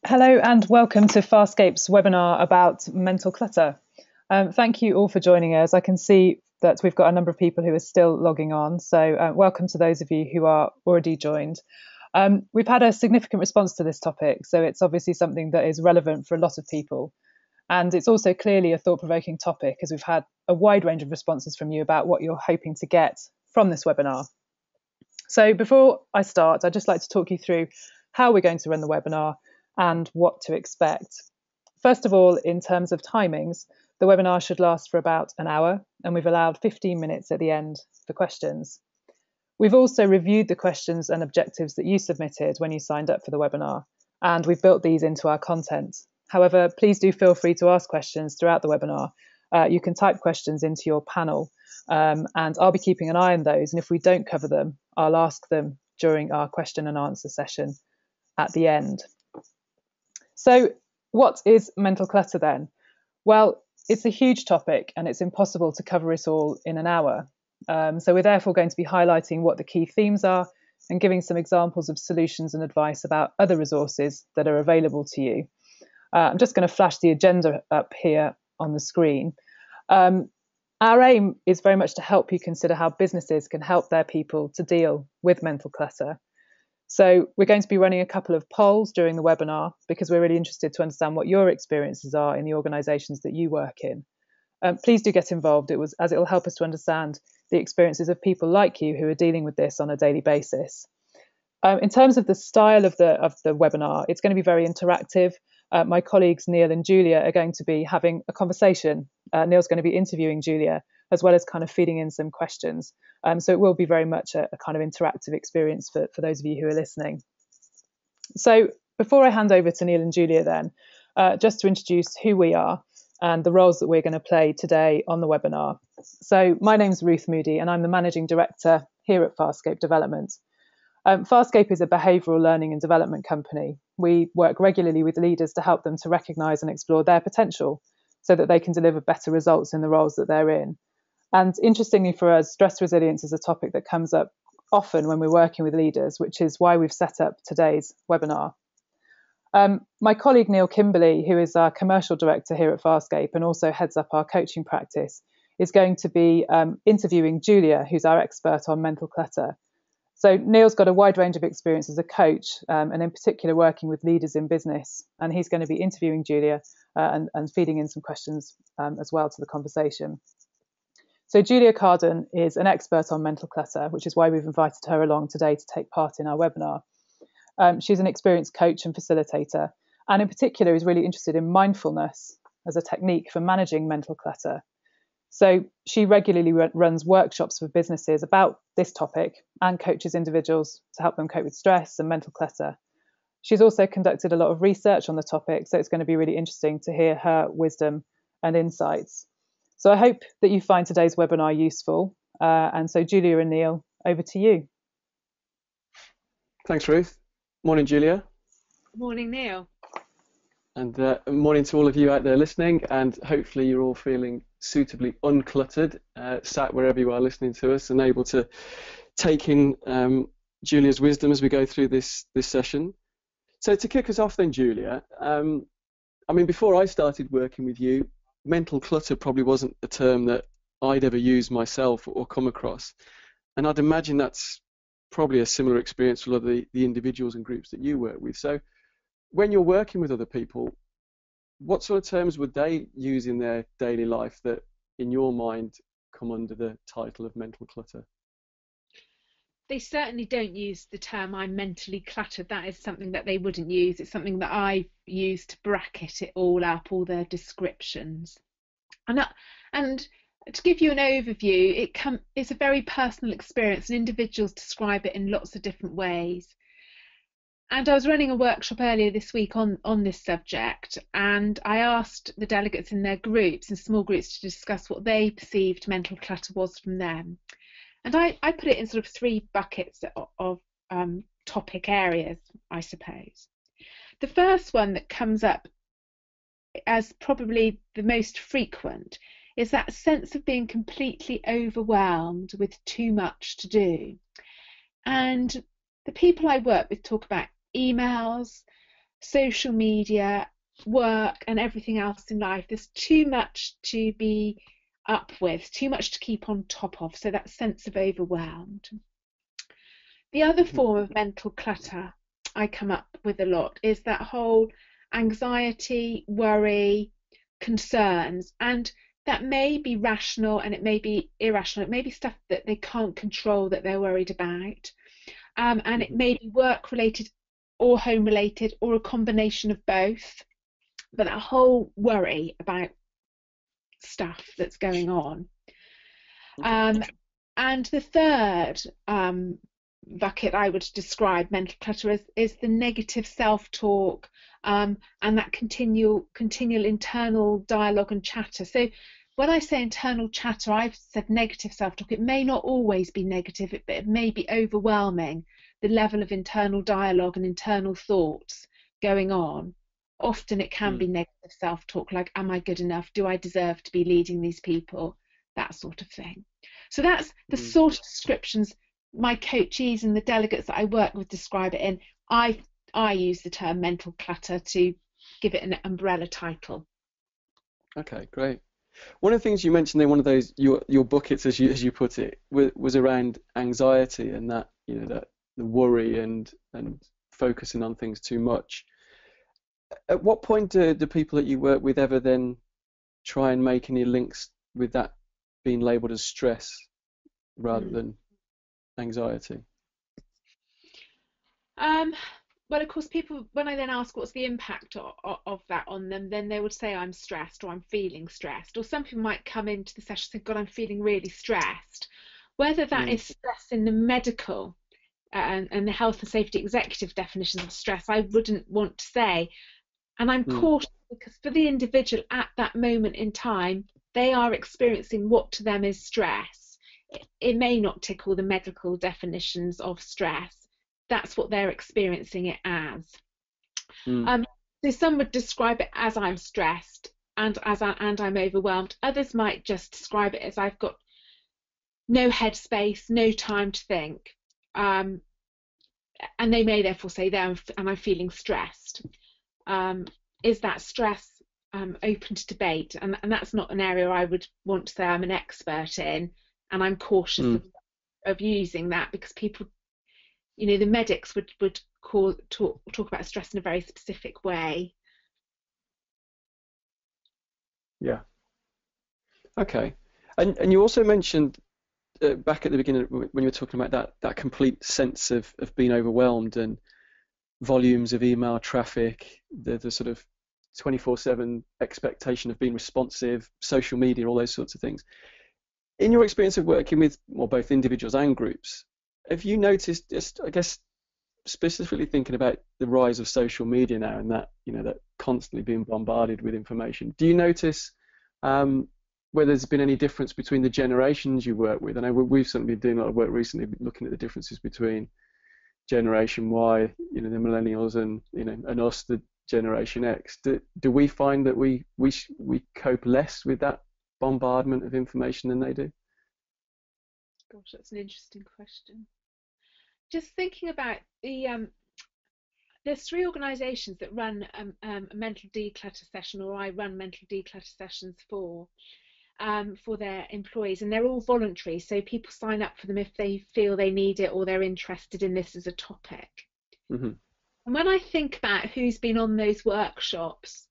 Hello and welcome to Farscape's webinar about mental clutter. Thank you all for joining us. I can see that we've got a number of people who are still logging on, so welcome to those of you who are already joined. We've had a significant response to this topic, so it's obviously something that is relevant for a lot of people. And it's also clearly a thought-provoking topic, as we've had a wide range of responses from you about what you're hoping to get from this webinar. So before I start, I'd just like to talk you through how we're going to run the webinar and what to expect. First of all, in terms of timings, the webinar should last for about an hour, and we've allowed 15 minutes at the end for questions. We've also reviewed the questions and objectives that you submitted when you signed up for the webinar, and we've built these into our content. However, please do feel free to ask questions throughout the webinar. You can type questions into your panel, and I'll be keeping an eye on those, and if we don't cover them, I'll ask them during our question and answer session at the end. So what is mental clutter then? Well, it's a huge topic and it's impossible to cover it all in an hour. So we're therefore going to be highlighting what the key themes are and giving some examples of solutions and advice about other resources that are available to you. I'm just going to flash the agenda up here on the screen. Our aim is very much to help you consider how businesses can help their people to deal with mental clutter. So we're going to be running a couple of polls during the webinar because we're really interested to understand what your experiences are in the organisations that you work in. Please do get involved, it will help us to understand the experiences of people like you who are dealing with this on a daily basis. In terms of the style of the webinar, it's going to be very interactive. My colleagues Neil and Julia are going to be having a conversation. Neil's going to be interviewing Julia, as well as kind of feeding in some questions. So it will be very much a kind of interactive experience for those of you who are listening. So before I hand over to Neil and Julia then, just to introduce who we are and the roles that we're going to play today on the webinar. So my name's Ruth Moody and I'm the Managing Director here at Farscape Development. Farscape is a behavioural learning and development company. We work regularly with leaders to help them to recognise and explore their potential so that they can deliver better results in the roles that they're in. And interestingly for us, stress resilience is a topic that comes up often when we're working with leaders, which is why we've set up today's webinar. My colleague Neil Kimberley, who is our commercial director here at Farscape and also heads up our coaching practice, is going to be interviewing Julia, who's our expert on mental clutter. So Neil's got a wide range of experience as a coach, and in particular working with leaders in business. And he's going to be interviewing Julia and feeding in some questions as well to the conversation. So Julia Carden is an expert on mental clutter, which is why we've invited her along today to take part in our webinar. She's an experienced coach and facilitator, and in particular is really interested in mindfulness as a technique for managing mental clutter. So she regularly runs workshops for businesses about this topic and coaches individuals to help them cope with stress and mental clutter. She's also conducted a lot of research on the topic, so it's going to be really interesting to hear her wisdom and insights. So I hope that you find today's webinar useful. And so Julia and Neil, over to you. Thanks, Ruth. Morning, Julia. Morning, Neil. And morning to all of you out there listening, and hopefully you're all feeling suitably uncluttered, sat wherever you are listening to us and able to take in Julia's wisdom as we go through this session. So to kick us off then, Julia, I mean, before I started working with you, mental clutter probably wasn't a term that I'd ever used myself or come across. And I'd imagine that's probably a similar experience for a lot of the individuals and groups that you work with. So when you're working with other people, what sort of terms would they use in their daily life that, in your mind, come under the title of mental clutter? They certainly don't use the term "I'm mentally cluttered." That is something that they wouldn't use. It's something that I use to bracket it all up, all their descriptions. And to give you an overview, it's a very personal experience, and individuals describe it in lots of different ways. And I was running a workshop earlier this week on this subject, and I asked the delegates in their groups, in small groups, to discuss what they perceived mental clutter was from them. And I put it in sort of three buckets of topic areas, I suppose. The first one that comes up as probably the most frequent is that sense of being completely overwhelmed with too much to do. And the people I work with talk about emails, social media, work, and everything else in life. There's too much to be up with, too much to keep on top of, so that sense of overwhelmed. The other form of mental clutter I come up with a lot is that whole anxiety, worry, concerns, and that may be rational and it may be irrational. It may be stuff that they can't control that they're worried about. And it may be work related or home related or a combination of both. But that whole worry about stuff that's going on. And the third bucket I would describe mental clutter is the negative self-talk and that continual internal dialogue and chatter. So when I say internal chatter, I've said negative self-talk. It may not always be negative, but it may be overwhelming, the level of internal dialogue and internal thoughts going on. Often it can be negative self-talk, like, am I good enough? Do I deserve to be leading these people? That sort of thing. So that's the sort of descriptions my coachees and the delegates that I work with describe it in. I use the term mental clutter to give it an umbrella title. Okay, great. One of the things you mentioned in one of those your buckets, as you put it, was around anxiety and that that the worry and focusing on things too much. At what point do people that you work with ever then try and make any links with that being labelled as stress rather than anxiety? Well, of course, people, when I then ask what's the impact of that on them, then they would say I'm stressed or I'm feeling stressed. Or some people might come into the session and say, God, I'm feeling really stressed. Whether that is stress in the medical and the health and safety executive definitions of stress, I wouldn't want to say. And I'm cautious because for the individual at that moment in time, they are experiencing what to them is stress. It may not tick all the medical definitions of stress. That's what they're experiencing it as. So some would describe it as I'm stressed and I'm overwhelmed. Others might just describe it as I've got no headspace, no time to think. And they may therefore say, there, am I feeling stressed? Is that stress open to debate? And that's not an area I would want to say I'm an expert in, and I'm cautious of using that because people, the medics would talk about stress in a very specific way. Yeah. Okay. And you also mentioned back at the beginning when you were talking about that complete sense of being overwhelmed and volumes of email traffic, the sort of 24/7 expectation of being responsive, social media, all those sorts of things. In your experience of working with both individuals and groups, have you noticed, just I guess specifically thinking about the rise of social media now and that that constantly being bombarded with information, do you notice whether there's been any difference between the generations you work with? I know we've certainly been doing a lot of work recently looking at the differences between Generation Y, the millennials, and us, the Generation X. Do we find that we cope less with that bombardment of information than they do? Gosh, that's an interesting question. Just thinking about there's 3 organisations that run a mental declutter session, or I run mental declutter sessions for their employees, and they're all voluntary, so people sign up for them if they feel they need it or they're interested in this as a topic. And when I think about who's been on those workshops,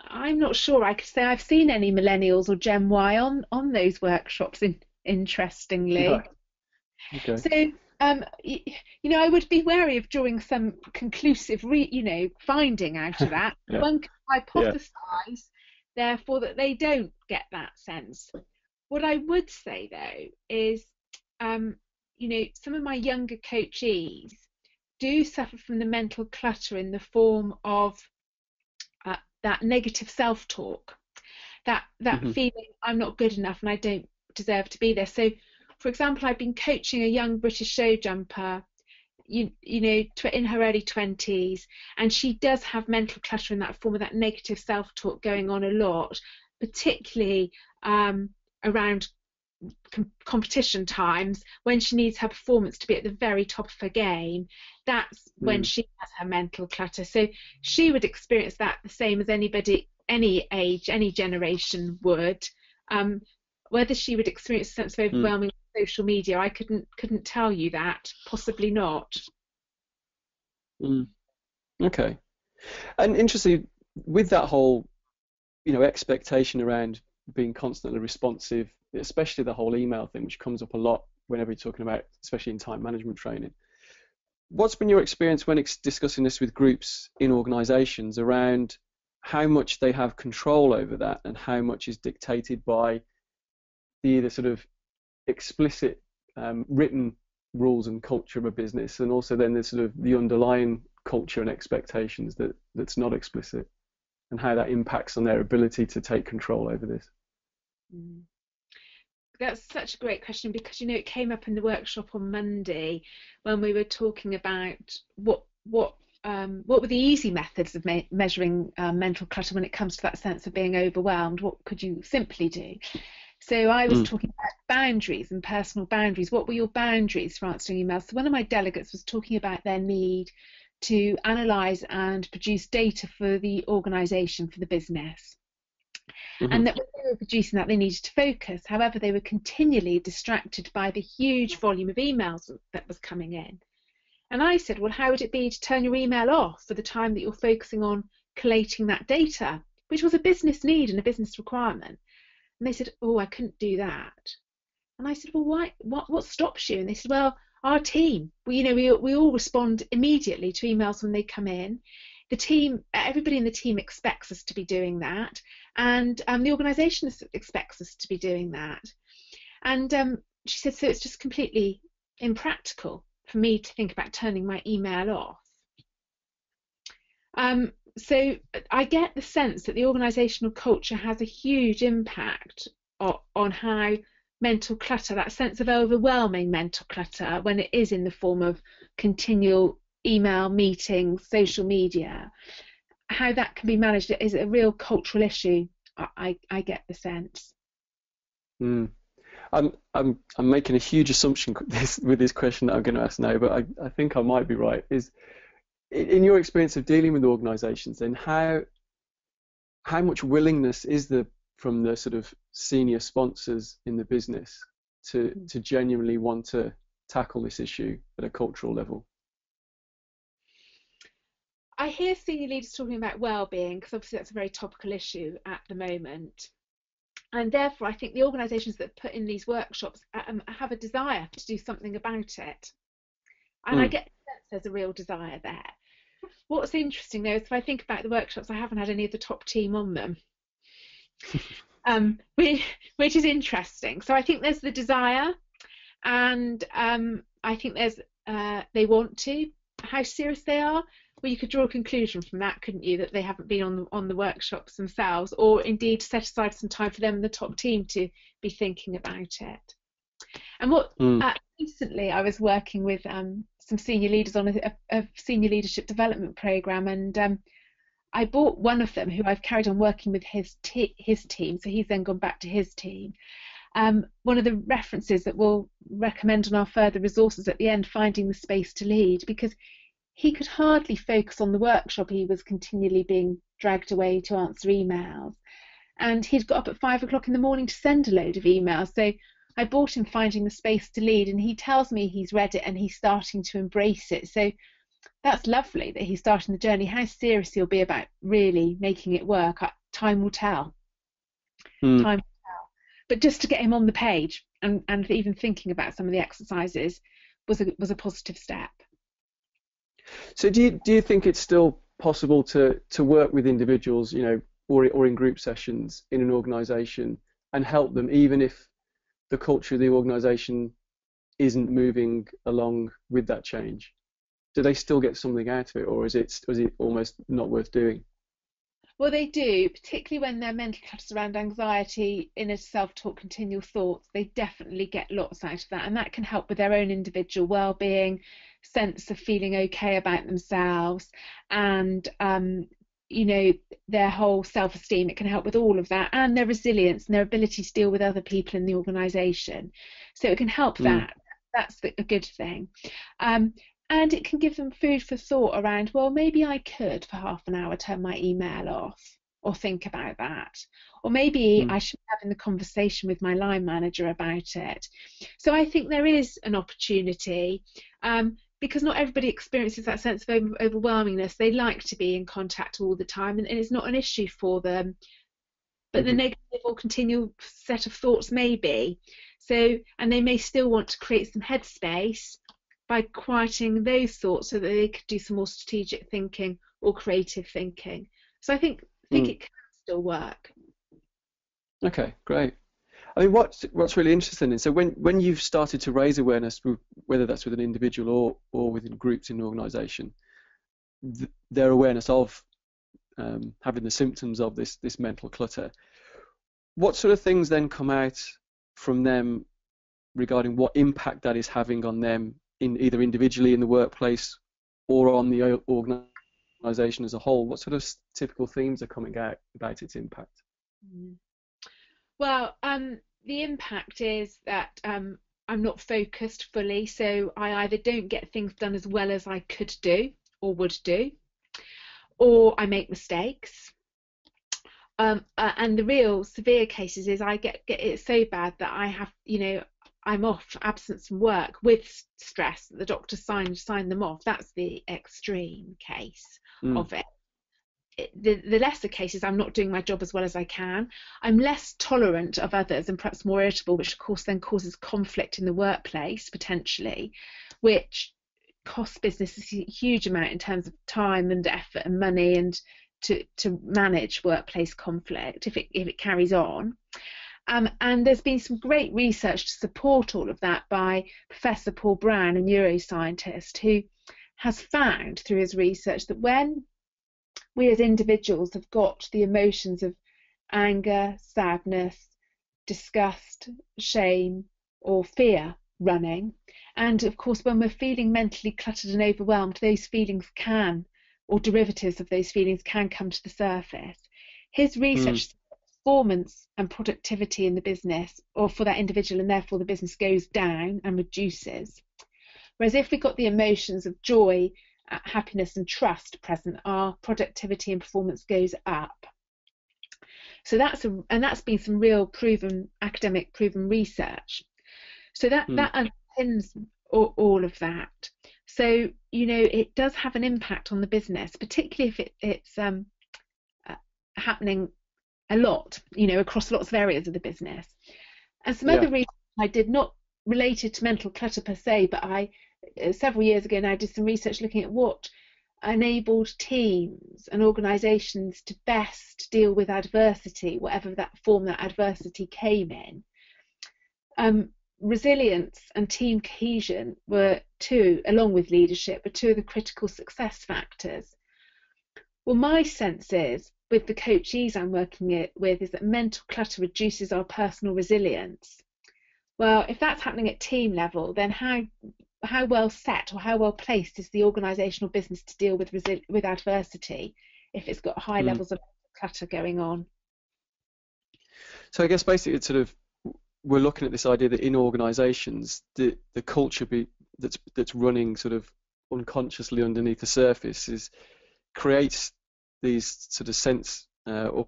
I'm not sure I could say I've seen any millennials or Gen Y on those workshops, interestingly. Right. Okay. So I would be wary of drawing some conclusive finding out of that. Yeah. One can hypothesize therefore that they don't get that sense. What I would say though is some of my younger coachees do suffer from the mental clutter in the form of that negative self-talk, that feeling I'm not good enough and I don't deserve to be there. So for example, I've been coaching a young British show jumper, in her early 20s, and she does have mental clutter in that form of that negative self-talk going on a lot, particularly around competition times, when she needs her performance to be at the very top of her game, that's when she has her mental clutter. So she would experience that the same as anybody, any age, any generation would. Whether she would experience a sense of overwhelming social media, I couldn't tell you that. Possibly not. Okay. And interestingly, with that whole, expectation around being constantly responsive, especially the whole email thing, which comes up a lot whenever you're talking about, especially in time management training. What's been your experience when discussing this with groups in organizations around how much they have control over that and how much is dictated by the sort of explicit written rules and culture of a business, and also then there's sort of the underlying culture and expectations that's not explicit, and how that impacts on their ability to take control over this? That's such a great question, because it came up in the workshop on Monday when we were talking about what were the easy methods of measuring mental clutter when it comes to that sense of being overwhelmed. What could you simply do? So I was talking about boundaries and personal boundaries. What were your boundaries for answering emails? So one of my delegates was talking about their need to analyse and produce data for the organisation, for the business. And that when they were producing that, they needed to focus. However, they were continually distracted by the huge volume of emails that was coming in. And I said, well, how would it be to turn your email off for the time that you're focusing on collating that data, which was a business need and a business requirement? And they said, oh, I couldn't do that. And I said, well, why? What stops you? And they said, well, our team. We all respond immediately to emails when they come in. The team, everybody in the team expects us to be doing that, and the organisation expects us to be doing that. And she said, so it's just completely impractical for me to think about turning my email off. So I get the sense that the organisational culture has a huge impact on how mental clutter, that sense of overwhelming mental clutter, when it is in the form of continual email, meetings, social media, how that can be managed is a real cultural issue. I get the sense. I'm making a huge assumption with this question that I'm going to ask now, but I think I might be right. Is in your experience of dealing with organisations, then how much willingness is there from the sort of senior sponsors in the business to genuinely want to tackle this issue at a cultural level? I hear senior leaders talking about well-being, because obviously that's a very topical issue at the moment. And therefore, I think the organisations that put in these workshops have a desire to do something about it. And I get the sense there's a real desire there. What's interesting, though, is if I think about the workshops, I haven't had any of the top team on them, which is interesting. So I think there's the desire, and I think there's they want to. How serious they are? Well, you could draw a conclusion from that, couldn't you, that they haven't been on the workshops themselves, or indeed set aside some time for them and the top team to be thinking about it. And recently I was working with some senior leaders on a senior leadership development program, and I brought one of them, who I've carried on working with his team, so he's then gone back to his team. One of the references that we'll recommend on our further resources at the end, finding the space to lead, because he could hardly focus on the workshop. He was continually being dragged away to answer emails, and he'd got up at 5 o'clock in the morning to send a load of emails. So I bought him Finding the Space to Lead, and he tells me he's read it and he's starting to embrace it. So that's lovely that he's starting the journey. How serious he'll be about really making it work, time will tell. Time will tell. But just to get him on the page and even thinking about some of the exercises was a positive step. So do you think it's still possible to work with individuals, or in group sessions in an organisation and help them, even if the culture of the organisation isn't moving along with that change? Do they still get something out of it, or is it almost not worth doing? Well, they do, particularly when their mental clutter around anxiety, inner self-talk, continual thoughts. They definitely get lots out of that, and that can help with their own individual well-being, sense of feeling okay about themselves, and you know, their whole self-esteem. It can help with all of that, and their resilience and their ability to deal with other people in the organisation. So it can help that. That's a good thing. And it can give them food for thought around, well, maybe I could for half an hour turn my email off, or think about that. Or maybe I should be having the conversation with my line manager about it. So I think there is an opportunity, because not everybody experiences that sense of overwhelmingness. They like to be in contact all the time, and it's not an issue for them. But the negative or continual set of thoughts may be. So, and they may still want to create some headspace by quieting those thoughts so that they could do some more strategic thinking or creative thinking. So I think it can still work. Okay, great. I mean, what's really interesting is, so when you've started to raise awareness, whether that's with an individual or within groups in an organisation, their awareness of having the symptoms of this mental clutter, what sort of things then come out from them regarding what impact that is having on them, in either individually in the workplace or on the organisation as a whole? What sort of typical themes are coming out about its impact? Well, the impact is that I'm not focused fully, so I either don't get things done as well as I could do or would do, or I make mistakes. And the real severe cases is I get it so bad that I have, I'm off, absence from work with stress. The doctor signed them off. That's the extreme case of it. The lesser cases, I'm not doing my job as well as I can. I'm less tolerant of others and perhaps more irritable, which of course then causes conflict in the workplace potentially, which costs businesses a huge amount in terms of time and effort and money, and to manage workplace conflict if it carries on. And there's been some great research to support all of that by Professor Paul Brown, a neuroscientist, who has found through his research that when we as individuals have got the emotions of anger, sadness, disgust, shame, or fear running, and of course when we're feeling mentally cluttered and overwhelmed, those feelings can, or derivatives of those feelings, can come to the surface. His research performance and productivity in the business, or for that individual, and therefore the business, goes down and reduces. Whereas if we've got the emotions of joy, happiness and trust present, our productivity and performance goes up. So that's been some real academic proven research. So that underpins all of that. So it does have an impact on the business, particularly if it's happening a lot, across lots of areas of the business. And some other research I did, not related to mental clutter per se, but I several years ago now did some research looking at what enabled teams and organisations to best deal with adversity, whatever that form that adversity came in. Resilience and team cohesion were two, along with leadership, were two of the critical success factors. Well, my sense is, with the coachees I'm working with, is that mental clutter reduces our personal resilience. Well, if that's happening at team level, then how well set or how well placed is the organisational business to deal with adversity if it's got high levels of clutter going on? So I guess basically it's sort of, we're looking at this idea that in organisations, the culture that's running sort of unconsciously underneath the surface creates these sort of sense or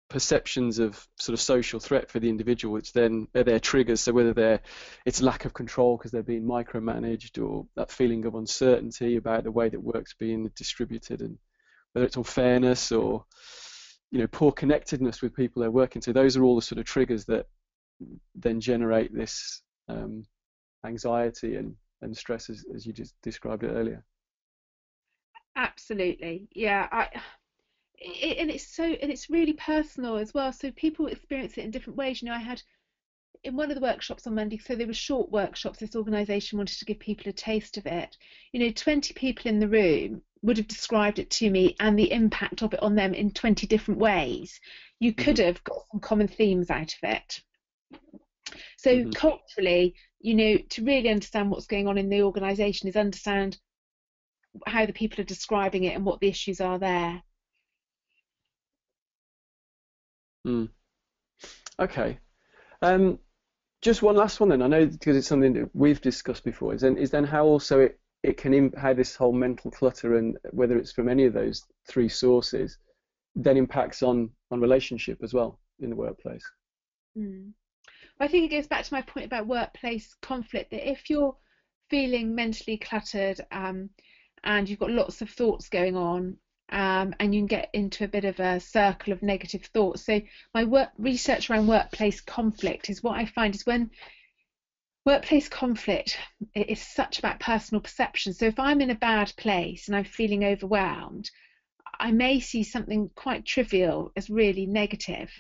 perceptions of sort of social threat for the individual, which then are their triggers. So whether it's lack of control because they're being micromanaged, or that feeling of uncertainty about the way that work's being distributed, and whether it's unfairness or poor connectedness with people they're working to, those are all the sort of triggers that then generate this anxiety and stress as you just described it earlier. Absolutely, yeah. And it's really personal as well. So people experience it in different ways. I had in one of the workshops on Monday, so they were short workshops. This organisation wanted to give people a taste of it. 20 people in the room would have described it to me and the impact of it on them in 20 different ways. You could have got some common themes out of it. So culturally, to really understand what's going on in the organisation is understand how the people are describing it and what the issues are there. Mm. Okay. Um, just one last one then. I know because it's something that we've discussed before. Is then how also it can how this whole mental clutter, and whether it's from any of those three sources, then impacts on relationship as well in the workplace. Mm. I think it goes back to my point about workplace conflict, that if you're feeling mentally cluttered, and you've got lots of thoughts going on, and you can get into a bit of a circle of negative thoughts. So my work research around workplace conflict is, what I find is when workplace conflict, it is such about personal perception. So if I'm in a bad place and I'm feeling overwhelmed, I may see something quite trivial as really negative.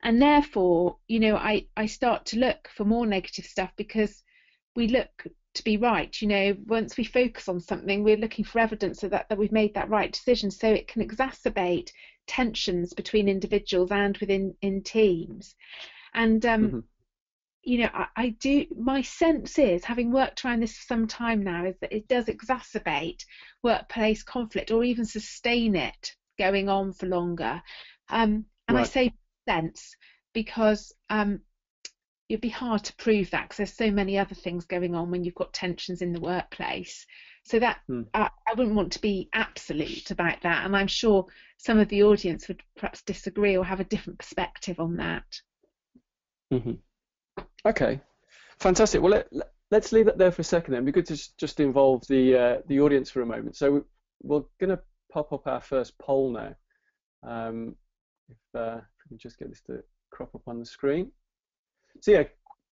And therefore, I start to look for more negative stuff, because we look to be right. Once we focus on something, we're looking for evidence of that we've made that right decision. So it can exacerbate tensions between individuals and within in teams. And Hmm. I do, my sense is, having worked around this for some time now, is that it does exacerbate workplace conflict, or even sustain it going on for longer. And I Right. say sense because it'd be hard to prove that, because there's so many other things going on when you've got tensions in the workplace. So that Mm. I wouldn't want to be absolute about that, and I'm sure some of the audience would perhaps disagree or have a different perspective on that. Hmm. Okay. Fantastic. Well, let's leave it there for a second then. It'd be good to just involve the audience for a moment. So we're going to pop up our first poll now. If we can just get this to crop up on the screen. So yeah,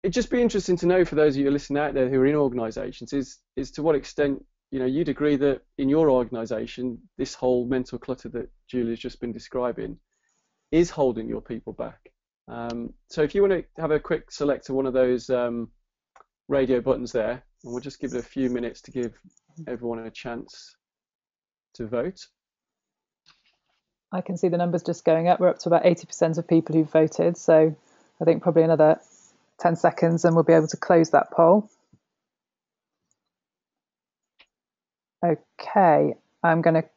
it'd just be interesting to know, for those of you listening out there who are in organisations, is to what extent you'd agree that in your organisation this whole mental clutter that Julie's just been describing is holding your people back. So if you want to have a quick select to one of those radio buttons there, and we'll just give it a few minutes to give everyone a chance to vote. I can see the numbers just going up. We're up to about 80% of people who've voted. So I think probably another 10 seconds and we'll be able to close that poll. Okay, I'm going to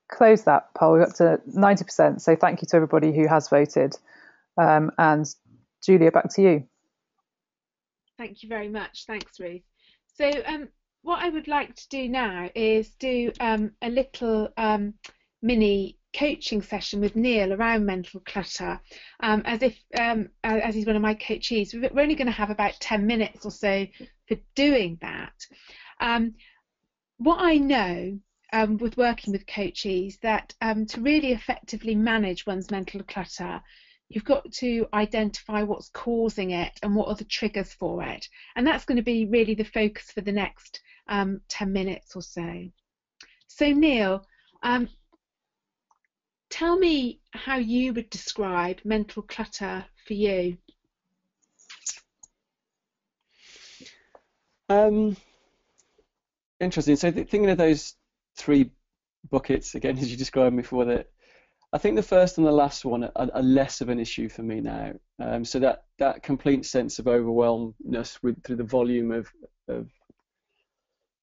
close that poll. We're up to 90%. So thank you to everybody who has voted. And Julia, back to you. Thank you very much. Thanks, Ruth. So what I would like to do now is do a little mini coaching session with Neil around mental clutter, as he's one of my coachees. We're only going to have about 10 minutes or so for doing that. What I know with working with coachees, that to really effectively manage one's mental clutter, you've got to identify what's causing it and what are the triggers for it. And that's going to be really the focus for the next 10 minutes or so. So Neil, tell me how you would describe mental clutter for you. Interesting. So thinking of those three buckets again, as you described before, that I think the first and the last one are less of an issue for me now. So that complete sense of overwhelmness through the volume of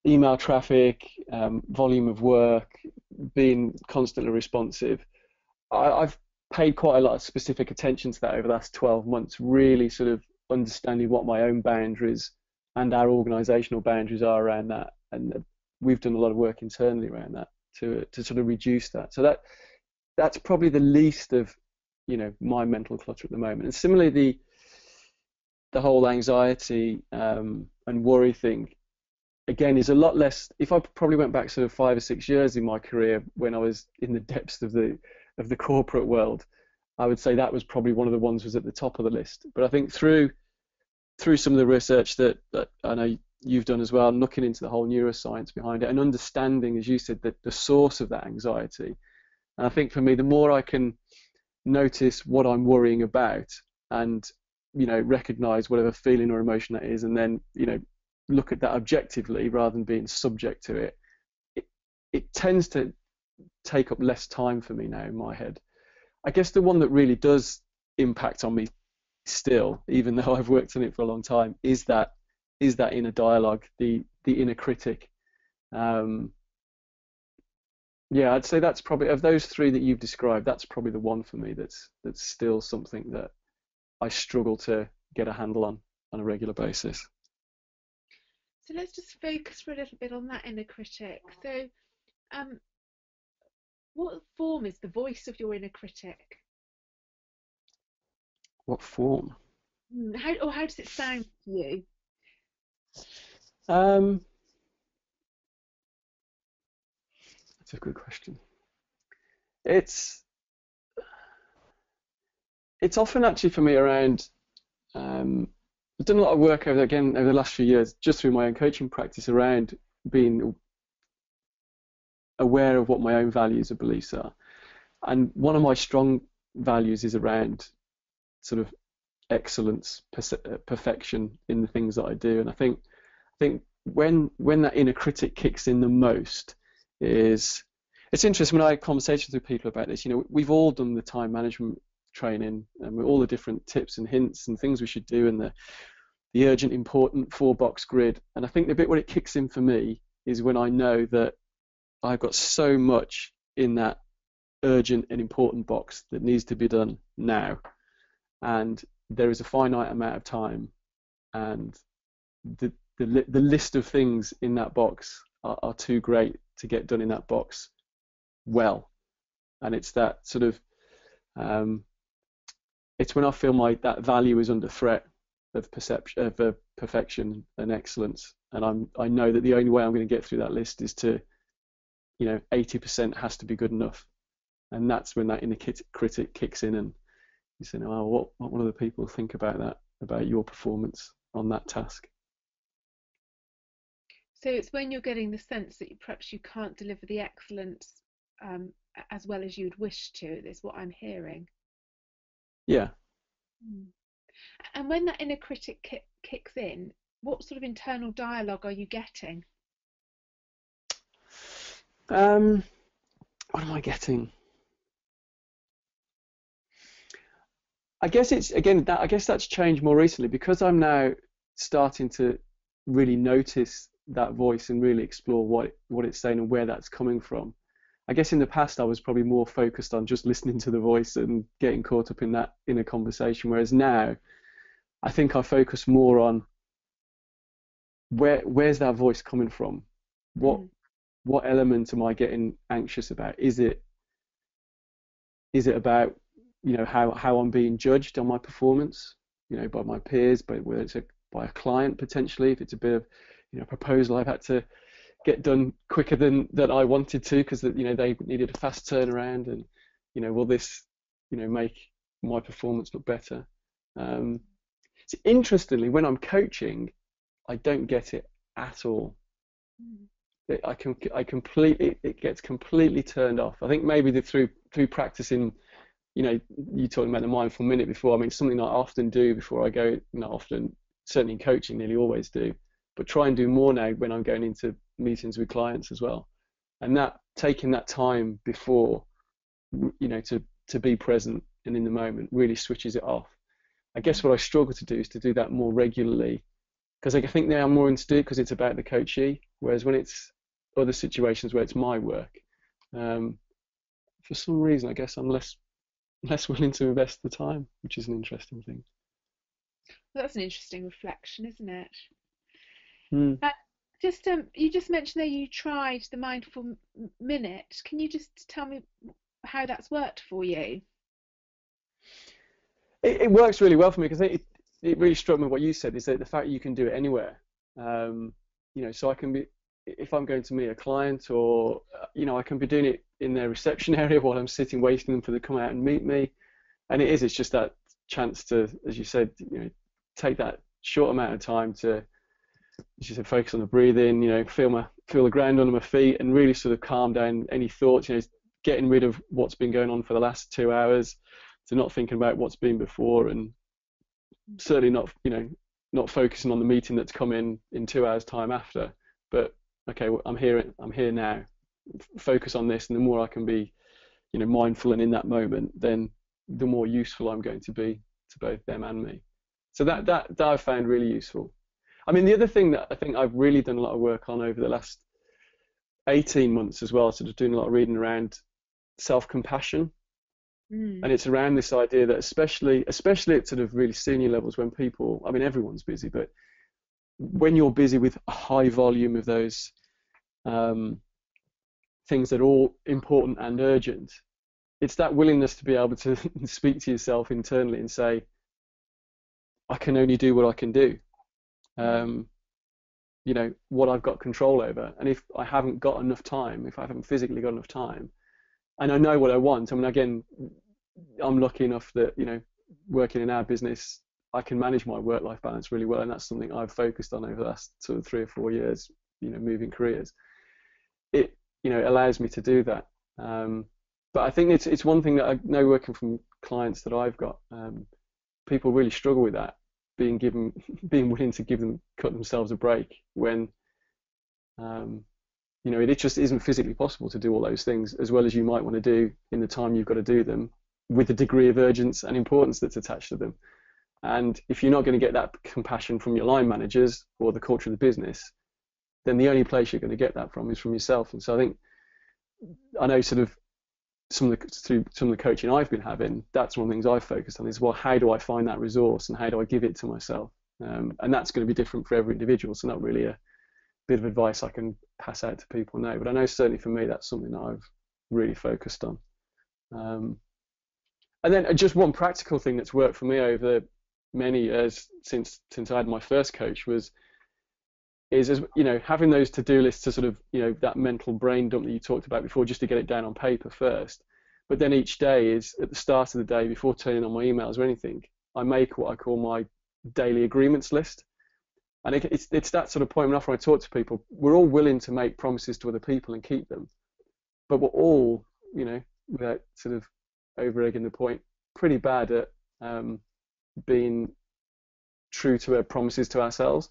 email traffic, volume of work, being constantly responsive. I've paid quite a lot of specific attention to that over the last 12 months, really sort of understanding what my own boundaries and our organisational boundaries are around that. And we've done a lot of work internally around that to sort of reduce that. So that's probably the least of my mental clutter at the moment. And similarly, the whole anxiety and worry thing again is a lot less. If I probably went back sort of 5 or 6 years in my career when I was in the depths of the corporate world, I would say that was probably one of the ones was at the top of the list. But I think through some of the research that I know you've done as well, looking into the whole neuroscience behind it and understanding, as you said, the source of that anxiety. And I think for me, the more I can notice what I'm worrying about and recognize whatever feeling or emotion that is, and then look at that objectively rather than being subject to it, it tends to take up less time for me now in my head. I guess the one that really does impact on me still, even though I've worked on it for a long time, is that inner dialogue, the inner critic. Yeah, I'd say that's probably, of those three that you've described, that's probably the one for me that's still something that I struggle to get a handle on a regular basis. So let's just focus for a little bit on that inner critic. So, um, what form is the voice of your inner critic? What form? How does it sound to you? Um, that's a good question. It's it's often actually for me around. I've done a lot of work over the last few years, just through my own coaching practice, around being aware of what my own values and beliefs are. And one of my strong values is around sort of excellence, perfection in the things that I do. And I think when that inner critic kicks in the most is, it's interesting when I have conversations with people about this. We've all done the time management training and with all the different tips and hints and things we should do, and the urgent, important 4-box grid. And I think the bit where it kicks in for me is when I know that I've got so much in that urgent and important box that needs to be done now, and there is a finite amount of time, and the list of things in that box are too great to get done in that box well. And it's that sort of it's when I feel that value is under threat of perception of perfection and excellence, and I know that the only way I'm going to get through that list is to 80% has to be good enough. And that's when that inner critic kicks in, and you say, oh, what will other people think about that, about your performance on that task? So it's when you're getting the sense that perhaps you can't deliver the excellence um, as well as you'd wish to, is what I'm hearing. Yeah. Mm. And when that inner critic kicks in, what sort of internal dialogue are you getting? What am I getting? I guess it's again that I guess that's changed more recently because I'm now starting to really notice that voice and really explore what it's saying and where that's coming from. I guess in the past I was probably more focused on just listening to the voice and getting caught up in that inner conversation, whereas now I think I focus more on where's that voice coming from? What Mm. what element am I getting anxious about? Is it about how I'm being judged on my performance, by my peers, but whether it's by a client potentially, if it's a bit of proposal I've had to get done quicker than that I wanted to because they needed a fast turnaround, and will this make my performance look better? So interestingly, when I'm coaching, I don't get it at all. Mm. It gets completely turned off. I think maybe through practicing, you talking about the mindful minute before. I mean, something I often do before I go, not often, certainly in coaching, nearly always do, but try and do more now when I'm going into meetings with clients as well. And that taking that time before, to be present and in the moment really switches it off. I guess what I struggle to do is to do that more regularly because I think now I'm more into it because it's about the coachee, whereas when it's other situations where it's my work, for some reason I guess I'm less willing to invest the time, which is an interesting thing. Well, that's an interesting reflection, isn't it? Hmm. Uh, you just mentioned that you tried the mindful minute. Can you just tell me how that's worked for you? It works really well for me because it really struck me what you said is that the fact you can do it anywhere. So I can be, if I'm going to meet a client or I can be doing it in their reception area while I'm sitting waiting them for them to come out and meet me, and it's just that chance to, as you said, take that short amount of time to, as you said, focus on the breathing, feel the ground under my feet and really sort of calm down any thoughts, getting rid of what's been going on for the last 2 hours, to not thinking about what's been before, and certainly not focusing on the meeting that's come in 2 hours time after, but okay, well, I'm here now, focus on this, and the more I can be mindful and in that moment, then the more useful I'm going to be to both them and me. So that I've found really useful. I mean, the other thing that I think I've really done a lot of work on over the last 18 months as well, sort of doing a lot of reading around self-compassion. Mm. And it's around this idea that especially at sort of really senior levels, when people, I mean, everyone's busy, but when you're busy with a high volume of those things that are all important and urgent, it's that willingness to be able to speak to yourself internally and say, I can only do what I can do. You know, what I've got control over. And if I haven't got enough time, if I haven't physically got enough time, and I know what I want, I mean, again, I'm lucky enough that, you know, working in our business, I can manage my work-life balance really well, and that's something I've focused on over the last sort of 3 or 4 years, you know, moving careers. It, you know, allows me to do that. But I think it's one thing that I know working from clients that I've got, people really struggle with that, being willing to cut themselves a break when, you know, it just isn't physically possible to do all those things as well as you might want to do in the time you've got to do them, with the degree of urgency and importance that's attached to them. And if you're not going to get that compassion from your line managers or the culture of the business, then the only place you're going to get that from is from yourself. And so I know sort of through some of the coaching I've been having, that's one of the things I've focused on is, well, how do I find that resource and how do I give it to myself? And that's going to be different for every individual. So not really a bit of advice I can pass out to people now, but I know certainly for me that's something that I've really focused on. And then just one practical thing that's worked for me over many years since I had my first coach is as you know, having those to-do lists to sort of, you know, that mental brain dump that you talked about before, just to get it down on paper first. But then each day is at the start of the day, before turning on my emails or anything, I make what I call my daily agreements list. And it's that sort of point when I talk to people, we're all willing to make promises to other people and keep them, but we're all, you know, without sort of over-egging the point, pretty bad at being true to our promises to ourselves.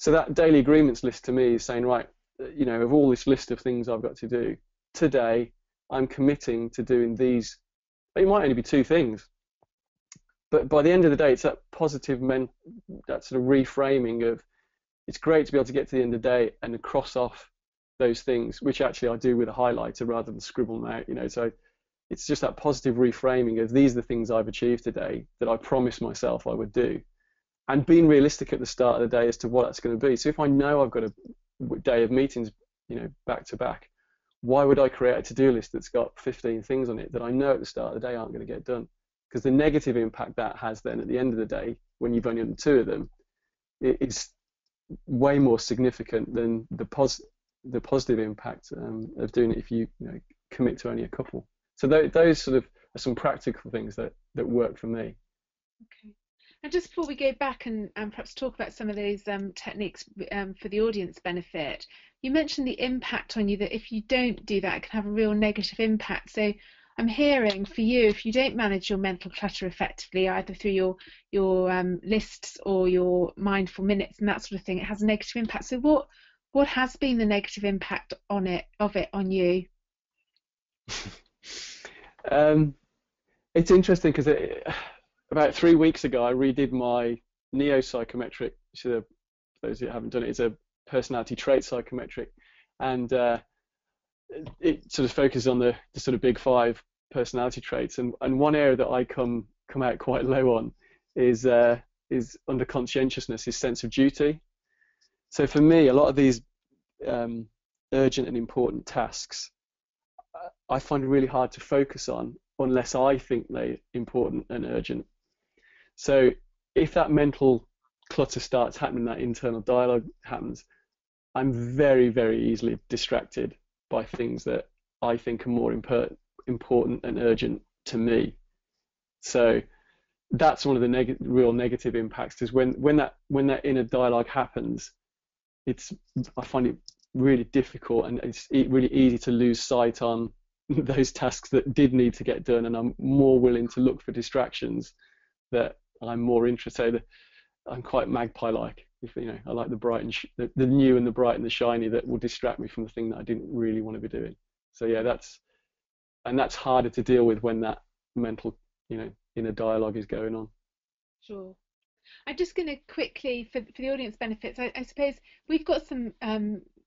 So that daily agreements list to me is saying, right, you know, of all this list of things I've got to do, today I'm committing to doing these. It might only be 2 things, but by the end of the day, it's that positive, that sort of reframing of, it's great to be able to get to the end of the day and cross off those things, which actually I do with a highlighter rather than scribble them out, you know. So it's just that positive reframing of, these are the things I've achieved today that I promised myself I would do. And being realistic at the start of the day as to what that's going to be. So if I know I've got a day of meetings, you know, back to back, why would I create a to-do list that's got 15 things on it that I know at the start of the day aren't going to get done? Because the negative impact that has then at the end of the day, when you've only done 2 of them, it's way more significant than the positive impact of doing it if you know, commit to only a couple. So those sort of are some practical things that work for me. Okay. And just before we go back and perhaps talk about some of those techniques for the audience benefit, you mentioned the impact on you, that if you don't do that, it can have a real negative impact. So I'm hearing for you, if you don't manage your mental clutter effectively, either through your lists or your mindful minutes and that sort of thing, it has a negative impact. So what has been the negative impact of it on you? It's interesting because about 3 weeks ago, I redid my neo-psychometric. So for those who haven't done it, it's a personality trait psychometric, and it sort of focuses on the sort of big 5 personality traits. And one area that I come out quite low on is under conscientiousness, is sense of duty. So for me, a lot of these urgent and important tasks, I find it really hard to focus on unless I think they're important and urgent. So if that mental clutter starts happening, that internal dialogue happens, I'm very, very easily distracted by things that I think are more important and urgent to me. So that's one of the real negative impacts, is when that inner dialogue happens, I find it really difficult, and it's really easy to lose sight on those tasks that did need to get done, and I'm more willing to look for distractions that I'm more interested. I'm quite magpie-like. You know, I like the bright and the new and the bright and the shiny that will distract me from the thing that I didn't really want to be doing. So yeah, that's harder to deal with when that mental, you know, inner dialogue is going on. Sure. I'm just going to quickly, for the audience benefits, I suppose we've got some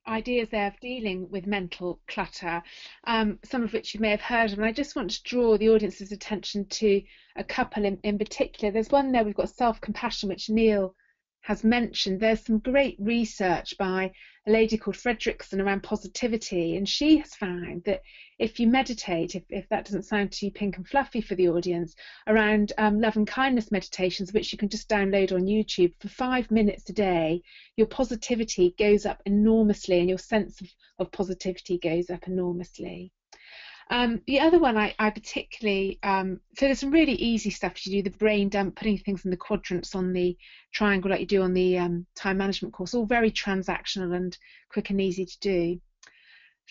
ideas there of dealing with mental clutter, some of which you may have heard of. And I just want to draw the audience's attention to a couple in particular. There's one there, we've got self-compassion, which Neil has mentioned. There's some great research by a lady called Fredrickson around positivity, and she has found that if you meditate, if that doesn't sound too pink and fluffy for the audience, around love and kindness meditations, which you can just download on YouTube, for 5 minutes a day, your positivity goes up enormously, and your sense of positivity goes up enormously. The other one I particularly, so there's some really easy stuff. You do the brain dump, putting things in the quadrants on the triangle like you do on the time management course, all very transactional and quick and easy to do.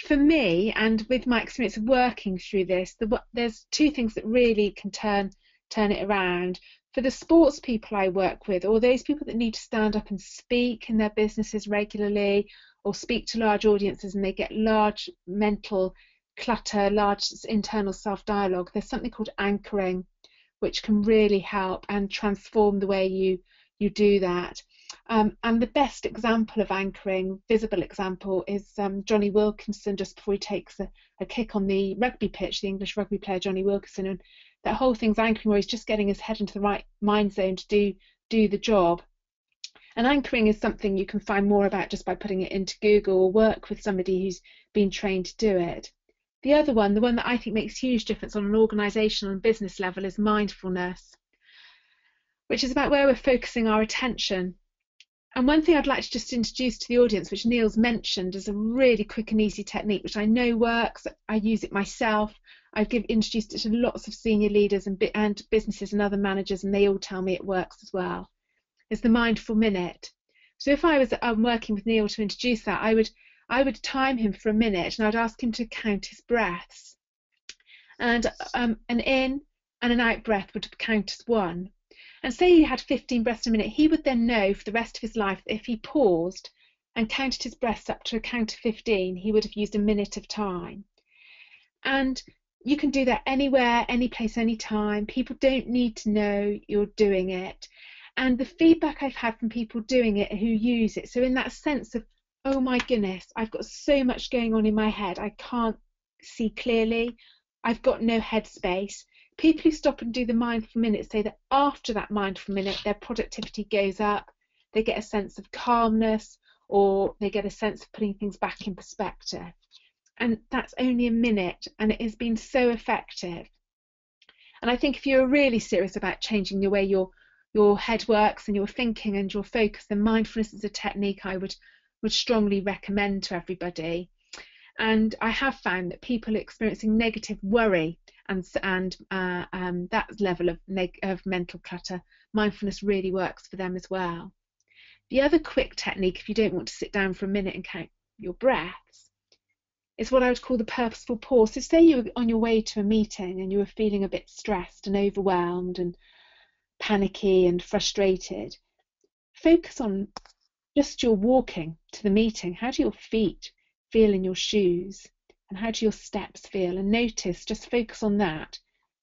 For me, and with my experience of working through this, there's two things that really can turn it around. For the sports people I work with, or those people that need to stand up and speak in their businesses regularly, or speak to large audiences and they get large mental clutter, large internal self-dialogue, there's something called anchoring, which can really help and transform the way you do that. And the best example of anchoring, visible example, is Johnny Wilkinson just before he takes a kick on the rugby pitch, the English rugby player Johnny Wilkinson, and that whole thing's anchoring, where he's just getting his head into the right mind zone to do the job. And anchoring is something you can find more about just by putting it into Google, or work with somebody who's been trained to do it. The other one, the one that I think makes a huge difference on an organisational and business level, is mindfulness, which is about where we're focusing our attention. And one thing I'd like to just introduce to the audience, which Neil's mentioned, is a really quick and easy technique, which I know works. I use it myself. I've introduced it to lots of senior leaders and businesses and other managers, and they all tell me it works as well. It's the mindful minute. So if I was working with Neil to introduce that, I would time him for a minute, and I'd ask him to count his breaths. And an in and an out breath would count as one. And say he had 15 breaths a minute, he would then know for the rest of his life that if he paused and counted his breaths up to a count of 15, he would have used a minute of time. And you can do that anywhere, any place, any time. People don't need to know you're doing it. And the feedback I've had from people doing it who use it, so in that sense of, oh my goodness, I've got so much going on in my head, I can't see clearly, I've got no headspace. People who stop and do the mindful minute say that after that mindful minute, their productivity goes up, they get a sense of calmness, or they get a sense of putting things back in perspective. And that's only a minute, and it has been so effective. And I think if you're really serious about changing the way your head works and your thinking and your focus, then mindfulness is a technique I would strongly recommend to everybody. And I have found that people experiencing negative worry and that level of mental clutter, mindfulness really works for them as well. The other quick technique, if you don't want to sit down for a minute and count your breaths, is what I would call the purposeful pause. So say you were on your way to a meeting and you were feeling a bit stressed and overwhelmed and panicky and frustrated. Focus on just your walking to the meeting. How do your feet feel in your shoes? And how do your steps feel? And notice, just focus on that,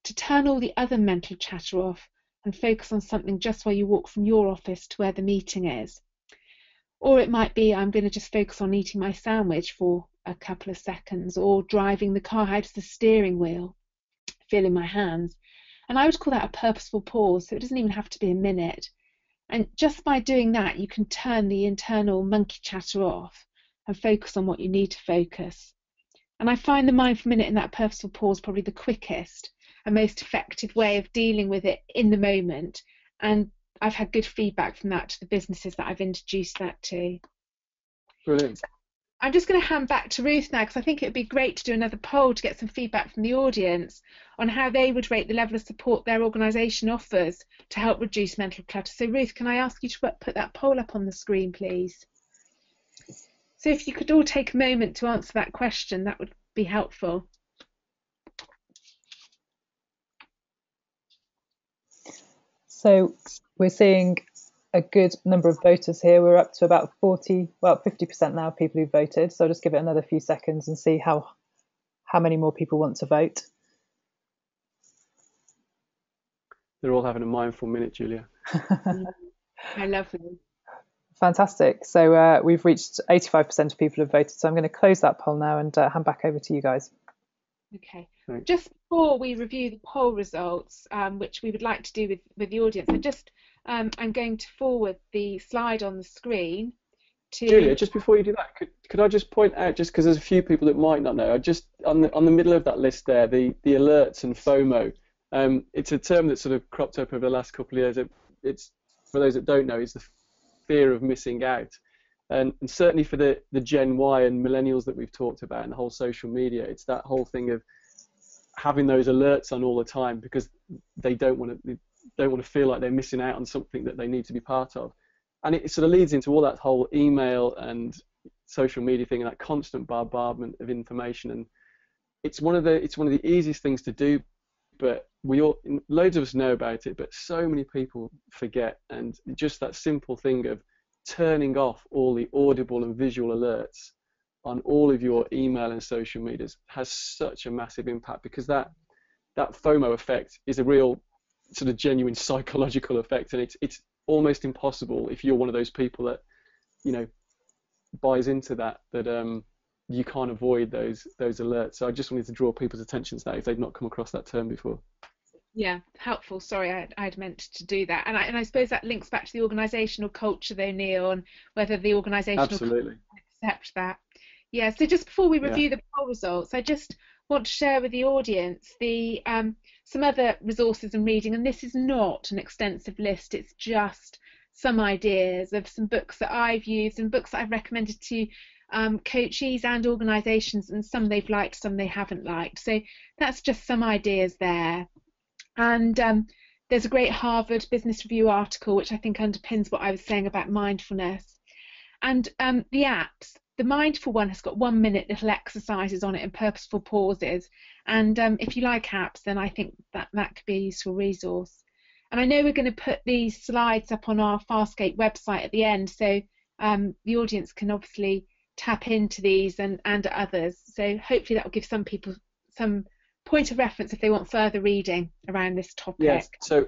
to turn all the other mental chatter off and focus on something just while you walk from your office to where the meeting is. Or it might be, I'm going to just focus on eating my sandwich for a couple of seconds, or driving the car. How does the steering wheel feel in my hands? And I would call that a purposeful pause, so it doesn't even have to be a minute. And just by doing that, you can turn the internal monkey chatter off and focus on what you need to focus. And I find the mindful minute and that purposeful pause probably the quickest and most effective way of dealing with it in the moment. And I've had good feedback from that to the businesses that I've introduced that to. Brilliant. I'm just going to hand back to Ruth now, because I think it would be great to do another poll to get some feedback from the audience on how they would rate the level of support their organisation offers to help reduce mental clutter. So Ruth, can I ask you to put that poll up on the screen, please? So if you could all take a moment to answer that question, that would be helpful. So we're seeing a good number of voters here. We're up to about 50% now of people who voted. So I'll just give it another few seconds and see how many more people want to vote. They're all having a mindful minute, Julia. I love them. Fantastic. So we've reached 85% of people have voted. So I'm going to close that poll now and hand back over to you guys. Okay. Thanks. Just before we review the poll results, which we would like to do with the audience, I'm going to forward the slide on the screen to Julia, just before you do that, could I just point out, just because there's a few people that might not know, I just on the middle of that list there, the alerts and FOMO. It's a term that sort of cropped up over the last couple of years. It's for those that don't know, is the fear of missing out, and certainly for the Gen Y and millennials that we've talked about and the whole social media, it's that whole thing of having those alerts on all the time because they don't want to feel like they're missing out on something that they need to be part of. And it sort of leads into all that whole email and social media thing and that constant bombardment of information. And it's one of the easiest things to do, but loads of us know about it, but so many people forget. And just that simple thing of turning off all the audible and visual alerts on all of your email and social medias has such a massive impact, because that FOMO effect is a real sort of genuine psychological effect, and it's almost impossible if you're one of those people that buys into that you can't avoid those alerts. So I just wanted to draw people's attention to that if they've not come across that term before. Yeah, helpful. Sorry, I'd meant to do that, and I suppose that links back to the organisational culture, though, Neil, and whether the organisational Absolutely. culture accept that. Yeah. So just before we review Yeah. the poll results, I just want to share with the audience the some other resources and reading, and this is not an extensive list. It's just some ideas of some books that I've used and books that I've recommended to coachees and organisations, and some they've liked, some they haven't liked. So that's just some ideas there. And there's a great Harvard Business Review article which I think underpins what I was saying about mindfulness. And the apps, the mindful one has got 1 minute little exercises on it and purposeful pauses. And if you like apps, then I think that could be a useful resource. And I know we're going to put these slides up on our Farscape website at the end, so the audience can obviously tap into these and others. So hopefully that will give some people some point of reference if they want further reading around this topic. Yes. So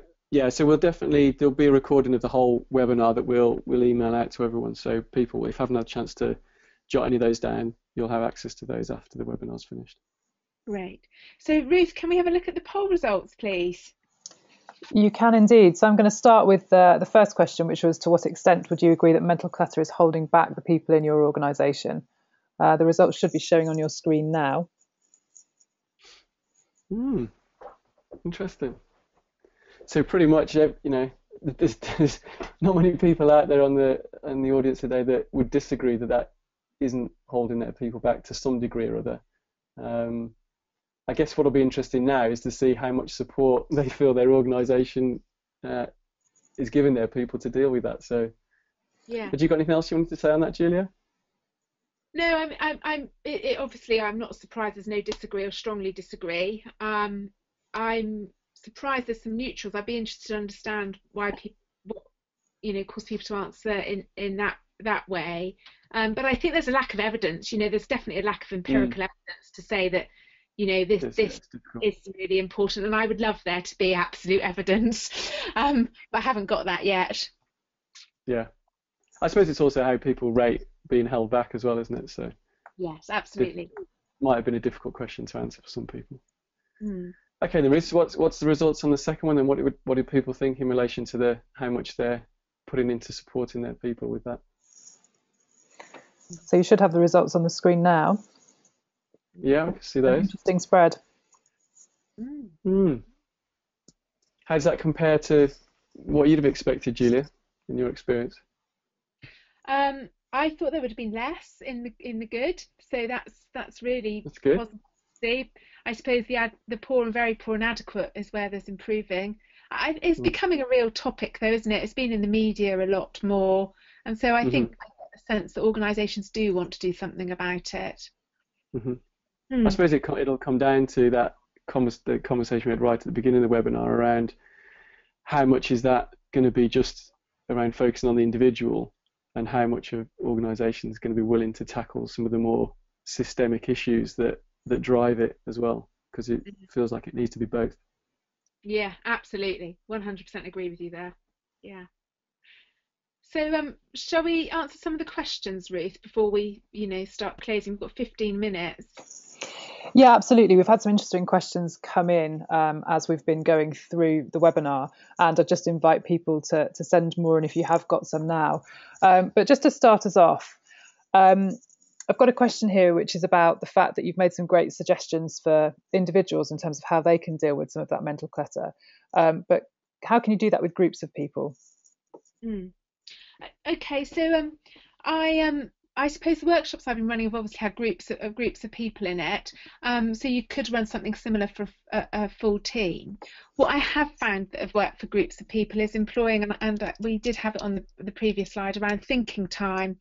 we'll there'll be a recording of the whole webinar that we'll email out to everyone. So people, if you haven't had a chance to jot any of those down, you'll have access to those after the webinar's finished. Great. So Ruth, can we have a look at the poll results, please? You can indeed. So I'm going to start with the first question, which was, to what extent would you agree that mental clutter is holding back the people in your organisation? The results should be showing on your screen now. Interesting. So pretty much, there's not many people out there in the audience today that would disagree that isn't holding their people back to some degree or other. I guess what'll be interesting now is to see how much support they feel their organisation is giving their people to deal with that. So, yeah. Have you got anything else you wanted to say on that, Julia? No, obviously I'm not surprised there's no disagree or strongly disagree. I'm surprised there's some neutrals. I'd be interested to understand why people, cause people to answer in that way. But I think there's a lack of evidence. There's definitely a lack of empirical evidence to say that, this is really important. And I would love there to be absolute evidence, but I haven't got that yet. Yeah, I suppose it's also how people rate being held back as well, isn't it? So yes, absolutely. Might have been a difficult question to answer for some people. Okay, then, Ruth, what's the results on the second one, and what do people think in relation to how much they're putting into supporting their people with that? So you should have the results on the screen now. Yeah, I can see those. Interesting spread. How does that compare to what you'd have expected, Julia, in your experience? I thought there would have been less in the good, so that's really good. Positive to see. I suppose the poor and very poor and adequate is where there's improving. It's becoming a real topic, though, isn't it? It's been in the media a lot more, and so I think I get the sense that organisations do want to do something about it. I suppose it'll come down to the conversation we had right at the beginning of the webinar around how much is that going to be just around focusing on the individual, and how much of organisations are going to be willing to tackle some of the more systemic issues that drive it as well, because it feels like it needs to be both. Yeah, absolutely. 100% agree with you there. Yeah. So shall we answer some of the questions, Ruth, before we, start closing? We've got 15 minutes. Yeah, absolutely. We've had some interesting questions come in as we've been going through the webinar, and I just invite people to send more, and if you have got some now. But just to start us off, I've got a question here which is about the fact that you've made some great suggestions for individuals in terms of how they can deal with some of that mental clutter. But how can you do that with groups of people? Okay, so I suppose the workshops I've been running have obviously had groups of people in it. So you could run something similar for a full team. What I have found that have worked for groups of people is employing, and we did have it on the previous slide, around thinking time.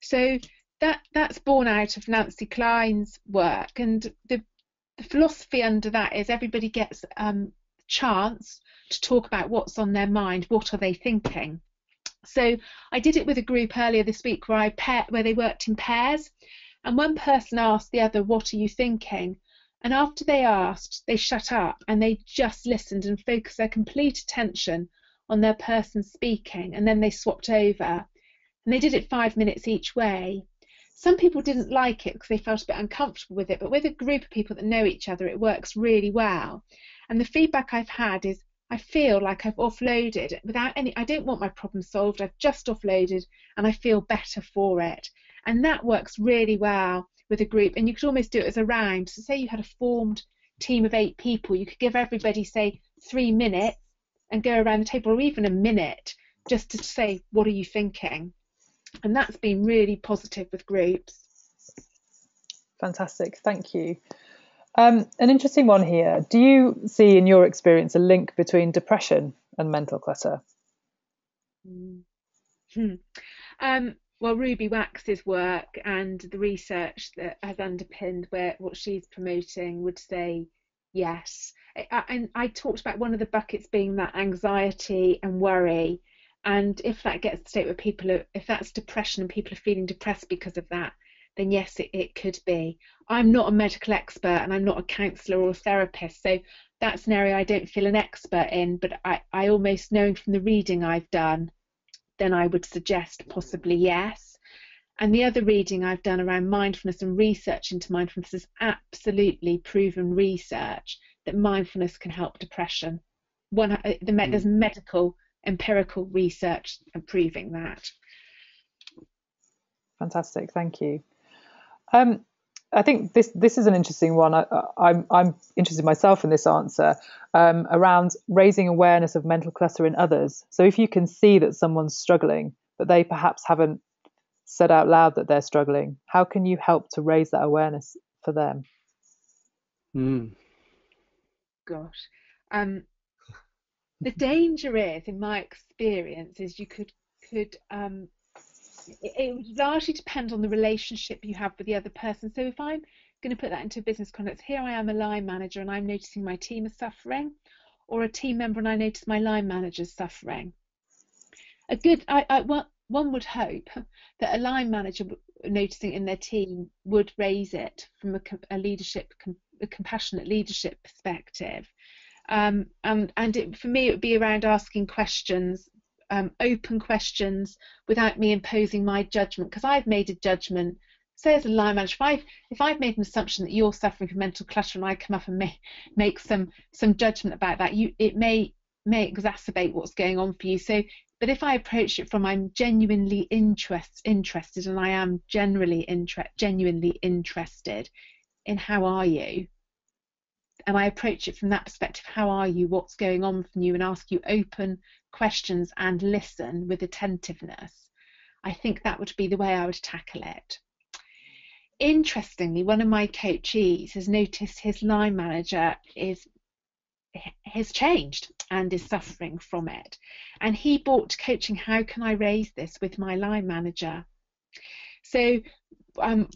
So that's born out of Nancy Klein's work, and the philosophy under that is everybody gets chance to talk about what's on their mind, what are they thinking. So I did it with a group earlier this week where they worked in pairs, and one person asked the other, "What are you thinking?" And after they asked, they shut up and they just listened and focused their complete attention on their person speaking, and then they swapped over, and they did it 5 minutes each way. Some people didn't like it because they felt a bit uncomfortable with it, but with a group of people that know each other, it works really well. And the feedback I've had is, I feel like I've offloaded without any, I don't want my problem solved, I've just offloaded and I feel better for it. And that works really well with a group. And you could almost do it as a round. So say you had a formed team of 8 people, you could give everybody, say, 3 minutes and go around the table, or even a minute, just to say, what are you thinking? And that's been really positive with groups. Fantastic, thank you. An interesting one here. Do you see in your experience a link between depression and mental clutter? Well, Ruby Wax's work and the research that has underpinned what she's promoting would say yes. And I talked about one of the buckets being that anxiety and worry. And if that gets to the state where if that's depression and people are feeling depressed because of that, then yes, it could be. I'm not a medical expert and I'm not a counsellor or a therapist, so that's an area I don't feel an expert in, but I almost, knowing from the reading I've done, then I would suggest possibly yes. And the other reading I've done around mindfulness and research into mindfulness is absolutely proven research that mindfulness can help depression. There's medical empirical research proving that. Fantastic, thank you. I think this is an interesting one. I'm interested myself in this answer around raising awareness of mental clutter in others. So if you can see that someone's struggling, but they perhaps haven't said out loud that they're struggling, how can you help to raise that awareness for them? Gosh, the danger is, in my experience, is you could it would largely depend on the relationship you have with the other person. So if I'm going to put that into a business context, here I am, a line manager, and I'm noticing my team is suffering, or a team member and I notice my line manager's suffering. One would hope that a line manager noticing in their team would raise it from a compassionate leadership perspective. For me, it would be around asking questions, open questions, without me imposing my judgment, because I've made a judgment. Say as a line manager, if I've made an assumption that you're suffering from mental clutter and I come up and make some judgment about that, it may exacerbate what's going on for you. So, but if I approach it from I'm genuinely interested, and I am genuinely interested in how are you, and I approach it from that perspective, how are you, what's going on for you, and ask you open questions and listen with attentiveness, I think that would be the way I would tackle it. Interestingly, one of my coachees has noticed his line manager has changed and is suffering from it, and he brought to coaching, how can I raise this with my line manager? So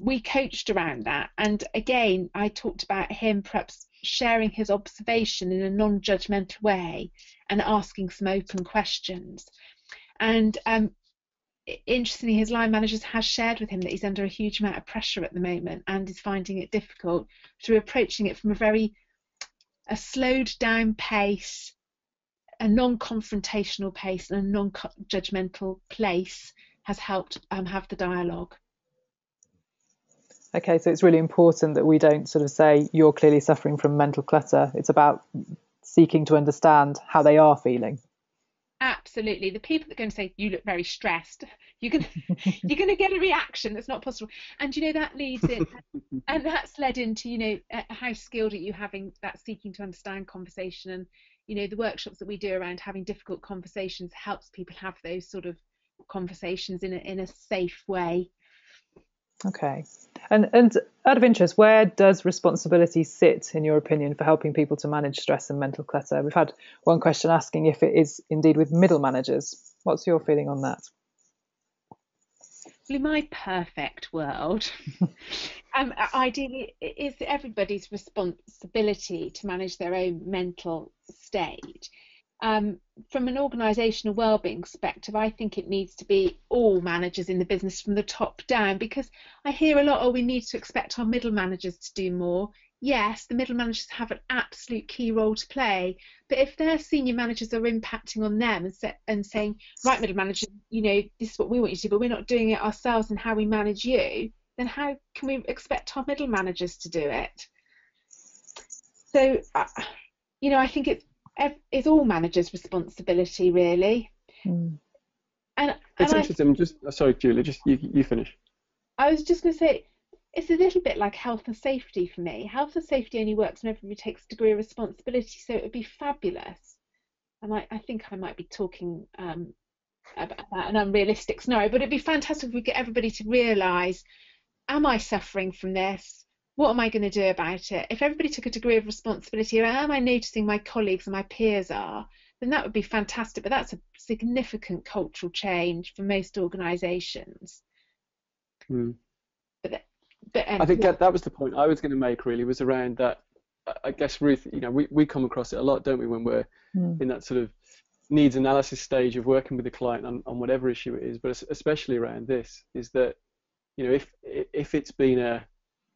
we coached around that, and again I talked about him perhaps sharing his observation in a non-judgmental way and asking some open questions. And interestingly, his line manager has shared with him that he's under a huge amount of pressure at the moment and is finding it difficult, through approaching it from a slowed down pace, a non-confrontational pace and a non-judgmental place has helped have the dialogue. Okay, so it's really important that we don't sort of say you're clearly suffering from mental clutter. It's about seeking to understand how they are feeling. Absolutely. The people that are going to say you look very stressed, you're going to get a reaction that's not possible. And that leads in, and that's led into how skilled are you having that seeking to understand conversation, and the workshops that we do around having difficult conversations helps people have those sort of conversations in a safe way. Okay. And out of interest, where does responsibility sit, in your opinion, for helping people to manage stress and mental clutter? We've had one question asking if it is indeed with middle managers. What's your feeling on that? Well, in my perfect world, ideally, it is everybody's responsibility to manage their own mental state. From an organisational wellbeing perspective, I think it needs to be all managers in the business from the top down, because I hear a lot, we need to expect our middle managers to do more. Yes, the middle managers have an absolute key role to play, but if their senior managers are impacting on them and saying, right, middle managers, this is what we want you to do, but we're not doing it ourselves and how we manage you, then how can we expect our middle managers to do it? So, I think it's all managers' responsibility, really. Mm. And it's interesting. Sorry, Julie, just you finish. I was just going to say, it's a little bit like health and safety for me. Health and safety only works when everybody takes a degree of responsibility, so it would be fabulous. And I think I might be talking about an unrealistic scenario, but it'd be fantastic if we get everybody to realise, am I suffering from this? What am I going to do about it? If everybody took a degree of responsibility, am I noticing my colleagues and my peers are, then that would be fantastic. But that's a significant cultural change for most organisations. Mm. But I think that was the point I was going to make, really, was around that. I guess, Ruth, we come across it a lot, don't we, when we're in that sort of needs analysis stage of working with the client on whatever issue it is, but especially around this, is that, if it's been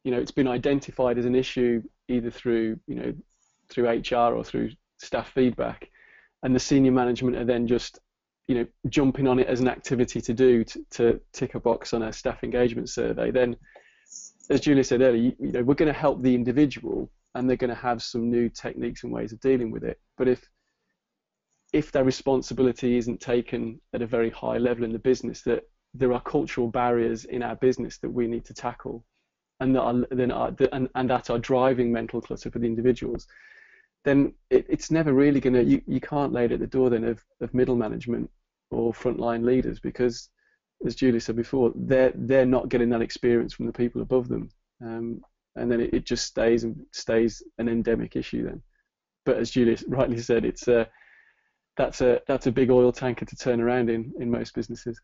it's been identified as an issue either through HR or through staff feedback, and the senior management are then just jumping on it as an activity to do to tick a box on a staff engagement survey, then, as Julia said earlier, we're going to help the individual, and they're going to have some new techniques and ways of dealing with it. But if their responsibility isn't taken at a very high level in the business, that there are cultural barriers in our business that we need to tackle, and that are driving mental clutter for the individuals, then it's never really going to, you can't lay it at the door then of middle management or frontline leaders, because, as Julie said before, they're not getting that experience from the people above them, and then it just stays an endemic issue then. But as Julie rightly said, that's a big oil tanker to turn around in most businesses.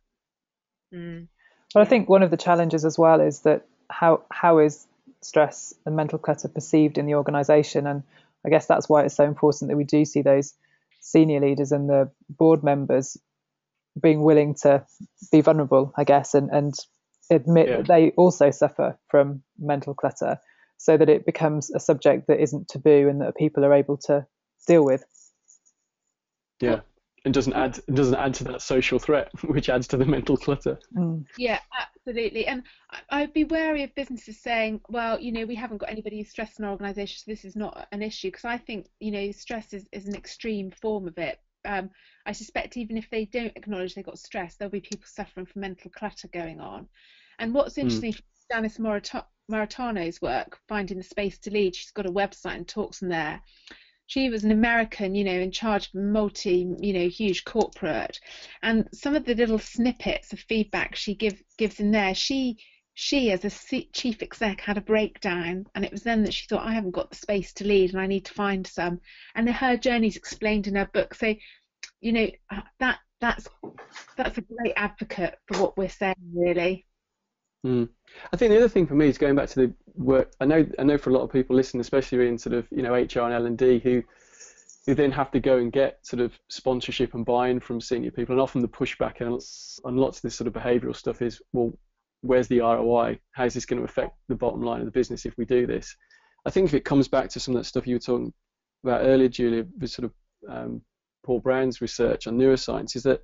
Well, I think one of the challenges as well is that how is stress and mental clutter perceived in the organisation, and I guess that's why it's so important that we do see those senior leaders and the board members being willing to be vulnerable, I guess, and admit that they also suffer from mental clutter, so that it becomes a subject that isn't taboo and that people are able to deal with. Yeah, and doesn't add to that social threat, which adds to the mental clutter. Yeah, absolutely. And I'd be wary of businesses saying, well, we haven't got anybody who's stressed in our organisation, so this is not an issue, because I think stress is an extreme form of it. I suspect even if they don't acknowledge they've got stress, there'll be people suffering from mental clutter going on. And what's interesting from Janice Moritano's work, Finding the Space to Lead, she's got a website and talks in there. She was an American, in charge of huge corporate, and some of the little snippets of feedback she gives in there, she as a chief exec had a breakdown, and it was then that she thought, I haven't got the space to lead and I need to find some, and her journey's explained in her book. So that's a great advocate for what we're saying, really. I think the other thing for me is going back to the work. I know for a lot of people listening, especially in sort of HR and L&D, who then have to go and get sort of sponsorship and buy-in from senior people, and often the pushback on lots of this sort of behavioural stuff is, well, where's the ROI? How is this going to affect the bottom line of the business if we do this? I think if it comes back to some of that stuff you were talking about earlier, Julia, with sort of Paul Brown's research on neuroscience, is that,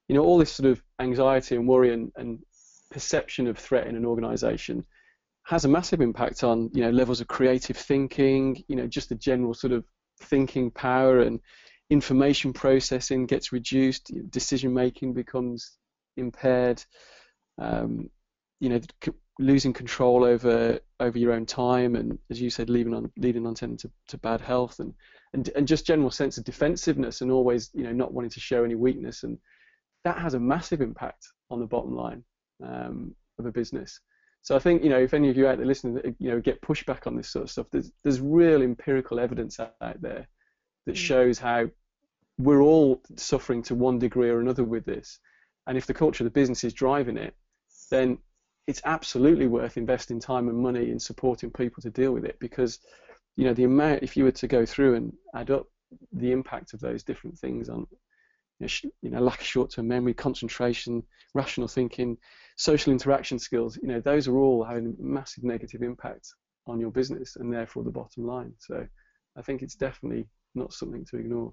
you know, all this sort of anxiety and worry and perception of threat in an organization has a massive impact on, you know, levels of creative thinking, you know, just the general sort of thinking power, and information processing gets reduced, decision making becomes impaired, you know, losing control over your own time, and, as you said, leading on to bad health, and just general sense of defensiveness, and always, you know, not wanting to show any weakness. And that has a massive impact on the bottom line of a business. So I think, you know, if any of you out there listening, you know, get pushback on this sort of stuff, there's real empirical evidence out there that shows how we're all suffering to one degree or another with this. And if the culture of the business is driving it, then it's absolutely worth investing time and money in supporting people to deal with it, because, you know, the amount, if you were to go through and add up the impact of those different things on, you know, lack of short-term memory, concentration, rational thinking, social interaction skills, you know, those are all having a massive negative impact on your business and therefore the bottom line. So I think it's definitely not something to ignore.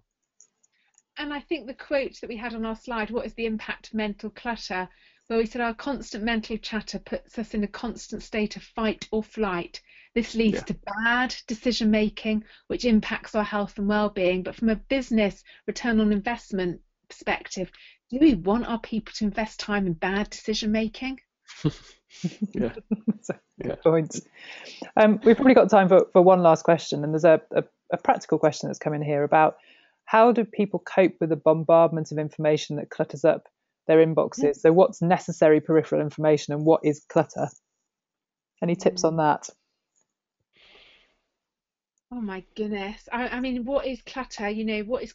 And I think the quote that we had on our slide, what is the impact of mental clutter, where we said our constant mental chatter puts us in a constant state of fight or flight. This leads to bad decision making, which impacts our health and well-being. But from a business return on investment perspective, do we want our people to invest time in bad decision making? Yeah. Good point. We've probably got time for one last question, and there's a practical question that's come in here about how do people cope with the bombardment of information that clutters up their inboxes? So what's necessary peripheral information and what is clutter? Any tips on that? Oh my goodness. I mean, what is clutter? You know, what is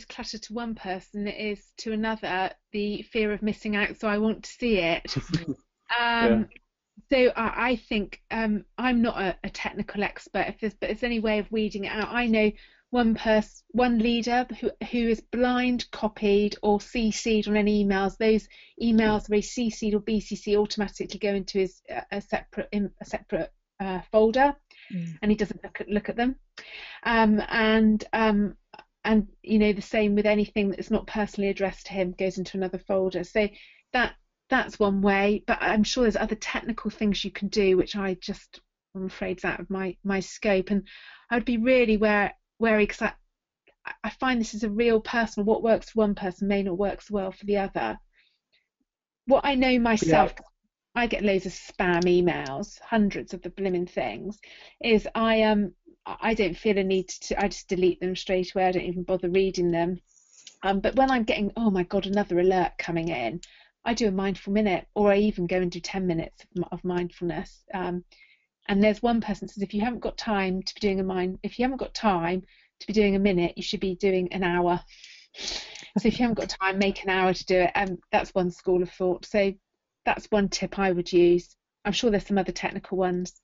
clutter to one person is to another the fear of missing out, so I want to see it. So I think I'm not a technical expert, but if there's any way of weeding it out. I know one leader who is blind copied or CC'd on any emails. Those emails where he's CC'd or BCC automatically go into his a separate folder, and he doesn't look at them. And you know, the same with anything that's not personally addressed to him goes into another folder. So that's one way, but I'm sure there's other technical things you can do, which I'm afraid is out of my scope. And I would be really wary, because I find this is a real personal, what works for one person may not work so well for the other. What I know myself, I get loads of spam emails, hundreds of the blimmin' things, is I don't feel a need to, I just delete them straight away. I don't even bother reading them. But when I'm getting, oh my God, another alert coming in, I do a mindful minute, or I even go and do 10 minutes of mindfulness. And there's one person says, if you haven't got time to be doing a minute, you should be doing an hour. So if you haven't got time, make an hour to do it. And that's one school of thought. So that's one tip I would use. I'm sure there's some other technical ones.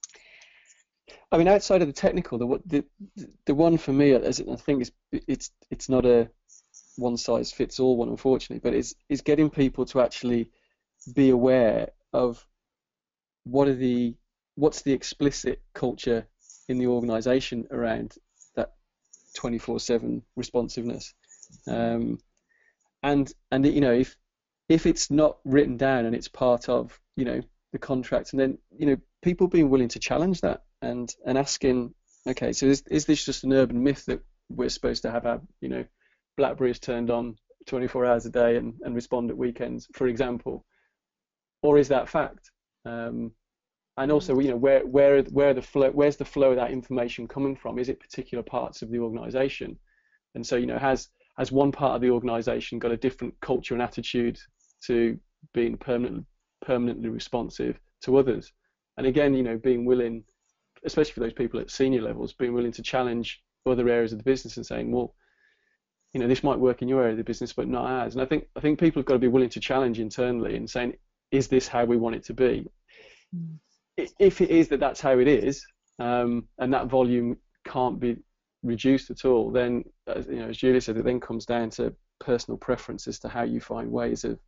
I mean, outside of the technical, the one for me, as I think it's not a one size fits all one, unfortunately, but is getting people to actually be aware of what's the explicit culture in the organisation around that 24/7 responsiveness, and you know, if it's not written down and it's part of, you know, the contract, and then, you know, people being willing to challenge that and asking, okay, so is this just an urban myth that we're supposed to have our, you know, BlackBerries turned on 24 hours a day and respond at weekends, for example, or is that fact? And also, you know, where's the flow of that information coming from? Is it particular parts of the organisation? And so, you know, has one part of the organisation got a different culture and attitude to being permanently responsive to others? And again, you know, being willing, especially for those people at senior levels, being willing to challenge other areas of the business and saying, well, you know, this might work in your area of the business, but not ours. And I think people have got to be willing to challenge internally and saying, is this how we want it to be? If it is that's how it is, and that volume can't be reduced at all, then, you know, as Julia said, it then comes down to personal preference as to how you find ways of,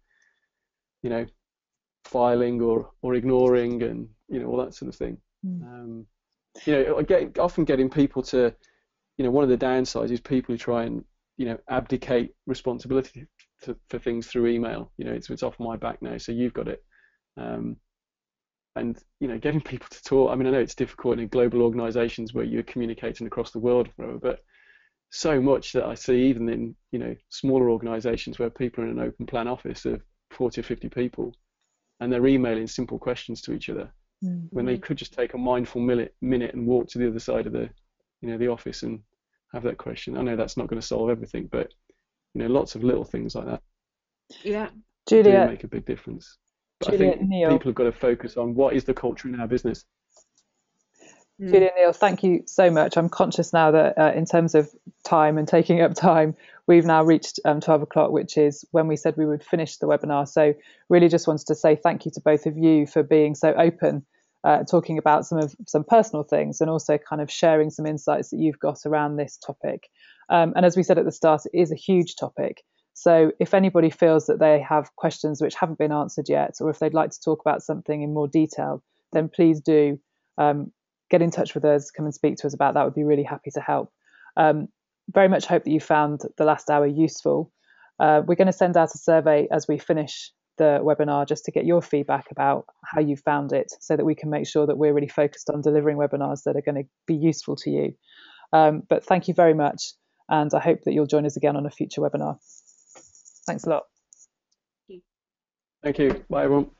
you know, filing or ignoring, and, you know, all that sort of thing. You know, often getting people to, you know, one of the downsides is people who try and abdicate responsibility for things through email. It's off my back now, so you've got it. And getting people to talk. I mean, I know it's difficult in global organisations where you're communicating across the world, but so much that I see even in smaller organisations where people are in an open plan office of 40 or 50 people, and they're emailing simple questions to each other when they could just take a mindful minute and walk to the other side of the office and have that question. I know that's not going to solve everything, but lots of little things like that. Yeah, Juliet, do make a big difference. But Juliet I think Neal. people have got to focus on what is the culture in our business. Juliet Neal, thank you so much. I'm conscious now that in terms of time and taking up time, we've now reached 12 o'clock, which is when we said we would finish the webinar. So really just wanted to say thank you to both of you for being so open, talking about some personal things and also kind of sharing some insights that you've got around this topic. And as we said at the start, it is a huge topic. So if anybody feels that they have questions which haven't been answered yet, or if they'd like to talk about something in more detail, then please do get in touch with us, come and speak to us about that. We'd be really happy to help. Very much hope that you found the last hour useful. We're going to send out a survey as we finish the webinar just to get your feedback about how you found it, so that we can make sure that we're really focused on delivering webinars that are going to be useful to you. But thank you very much, and I hope that you'll join us again on a future webinar. Thanks a lot. Thank you. Bye, everyone.